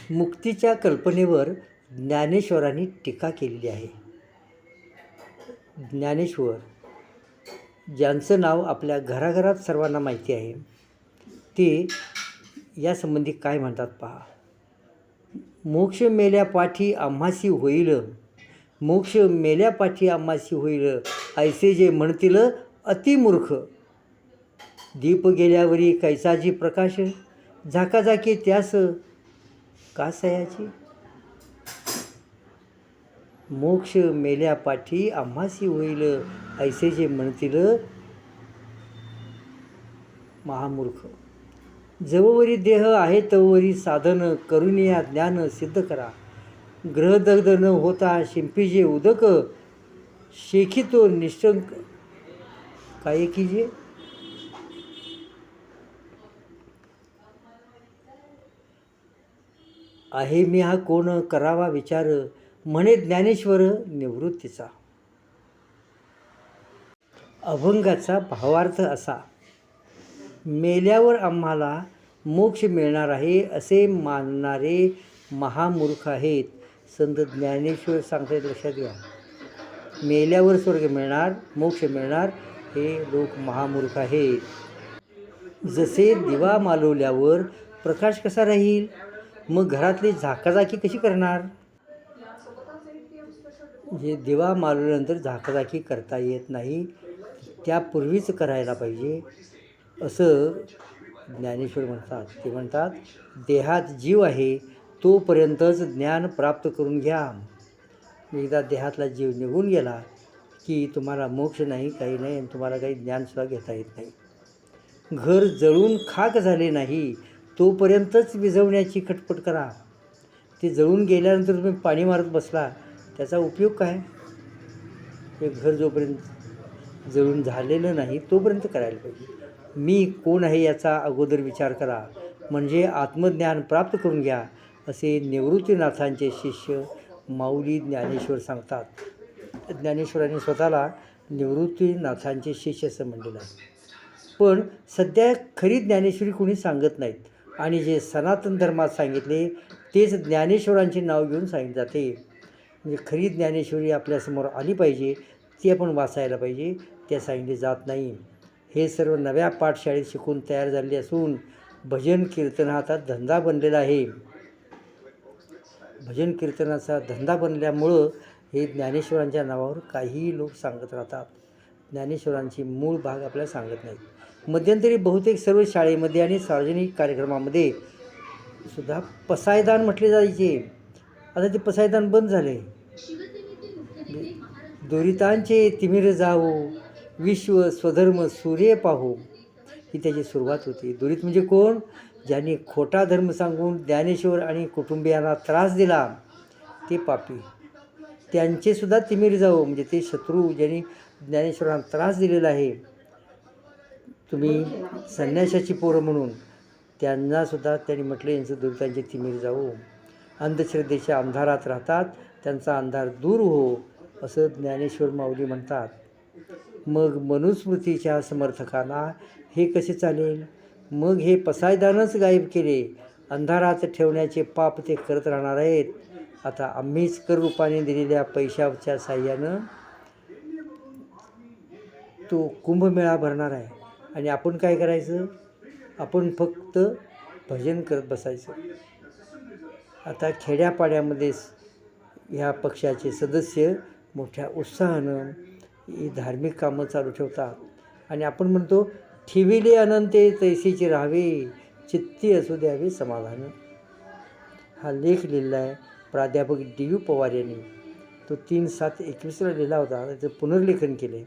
मुक्तीच्या कल्पनेवर ज्ञानेश्वरांनी टीका केलेली आहे. ज्ञानेश्वर, ज्यांचं नाव आपल्या घराघरात सर्वांना माहिती आहे, ते यासंबंधी काय म्हणतात पहा. मोक्ष मेल्यापाठी आम्हासी होईल, मोक्ष मेल्यापाठी आम्हासी होईल, ऐसे जे म्हणतील अतिमूर्ख. दीप गेल्यावरी कैसाजी प्रकाश, झाकाझाकी त्यास का सयाची. मोक्ष मेल्यापाठी आम्हासी होईल, ऐसे जे म्हणतील महामूर्ख. जववरी देह आहे तववरी साधन, करून या ज्ञान सिद्ध करा. ग्रहदग्ध न होता शिंपी जे उदक, शेखी तो निष्ठंक काय कीजे. आहे मी हा कोण करावा विचार, म्हणे ज्ञानेश्वर निवृत्तीचा. अभंगाचा भावार्थ असा. मेल्यावर आम्हाला मोक्ष मिळणार आहे असे मानणारे महामूर्ख आहेत. संत ज्ञानेश्वर सांगतात, लक्षात घ्या. मेल्यावर स्वर्ग मिळणार, मोक्ष मिळणार, हे लोक महामूर्ख आहेत. जसे दिवा मालवल्यावर प्रकाश कसा राहील, मग घरातली झाकाझाकी कशी करणार. जे दिवा मालवल्यानंतर झाकाझाकी करता येत नाही, त्यापूर्वीच करायला पाहिजे असं ज्ञानेश्वर म्हणतात. ते म्हणतात, देहात जीव आहे तोपर्यंतच ज्ञान प्राप्त करून घ्या. एकदा देहातला जीव निघून गेला की तुम्हाला मोक्ष नाही, काही नाही, आणि तुम्हाला काही ज्ञानसुद्धा घेता येत नाही. घर जळून खाक झाले नाही तोपर्यंतच विझवण्याची खटपट करा. ते जळून गेल्यानंतर तुम्ही पाणी मारत बसला, त्याचा उपयोग काय. एक घर जोपर्यंत जळून झालेलं नाही तोपर्यंत करायला पाहिजे. मी कोण आहे याचा अगोदर विचार करा, म्हणजे आत्मज्ञान प्राप्त करून घ्या, असे निवृत्तीनाथांचे शिष्य माऊली ज्ञानेश्वर सांगतात. ज्ञानेश्वरांनी स्वतःला निवृत्तीनाथांचे शिष्य असं म्हणलेलं आहे. पण सध्या खरी ज्ञानेश्वरी कोणी सांगत नाहीत, आणि जे सनातन धर्मात सांगितले तेच ज्ञानेश्वरांचे नाव घेऊन सांगितले जाते. म्हणजे खरी ज्ञानेश्वरी आपल्यासमोर आली पाहिजे, ती आपण वाचायला पाहिजे, त्या सांगितले जात नाही. हे सर्व नव्या पाठशाळेत शिकून तयार झालेले असून भजन कीर्तन हा आता धंदा बनलेला आहे. भजन कीर्तनाचा धंदा बनल्यामुळं हे ज्ञानेश्वरांच्या नावावर काहीही लोक सांगत राहतात. ज्ञानेश्वरांची मूळ भाग आपल्याला सांगत नाहीत. मध्यंतरी बहुतेक सर्व शाळेमध्ये आणि सार्वजनिक कार्यक्रमामध्ये सुद्धा पसायदान म्हटले जायचे. आता ते पसायदान बंद झाले. दुरितांचे तिमिर जावो, विश्व स्वधर्म सूर्य पाहो, ही त्याची सुरुवात होती. दुरित म्हणजे कोण, ज्यांनी खोटा धर्म सांगून ज्ञानेश्वर आणि कुटुंबियांना त्रास दिला ते पापी. त्यांचेसुद्धा तिमिर जावो, म्हणजे ते शत्रू ज्यांनी ज्ञानेश्वरांना त्रास दिलेला आहे, तुम्ही संन्याशाची पोरं म्हणून, त्यांनासुद्धा त्यांनी म्हटलं यांचं दुरितांचे तिमिर जावो. अंधश्रद्धेच्या अंधारात राहतात, त्यांचा अंधार दूर हो, असं ज्ञानेश्वर माऊली म्हणतात. मग मनुस्मृतीच्या समर्थकांना हे कसे चालेल. मग हे पसायदानच गायब केले. अंधारात ठेवण्याचे पाप ते करत राहणार आहेत. आता आम्हीच कर रूपाने दिलेल्या पैशाच्या साह्यानं तो कुंभमेळा भरणार आहे, आणि आपण काय करायचं, आपण फक्त भजन करत बसायचं. आता खेड्यापाड्यामध्ये ह्या पक्षाचे सदस्य मोठ्या उत्साहानं ही धार्मिक कामं चालू ठेवतात, आणि आपण म्हणतो ठेविले अनंते तैसीचे राहावे, चित्ती असू द्यावे समाधान. हा लेख लिहिला आहे प्राध्यापक डी यू पवार यांनी. तो 3/7/21 लिहिला होता. त्याचं पुनर्लेखन केले.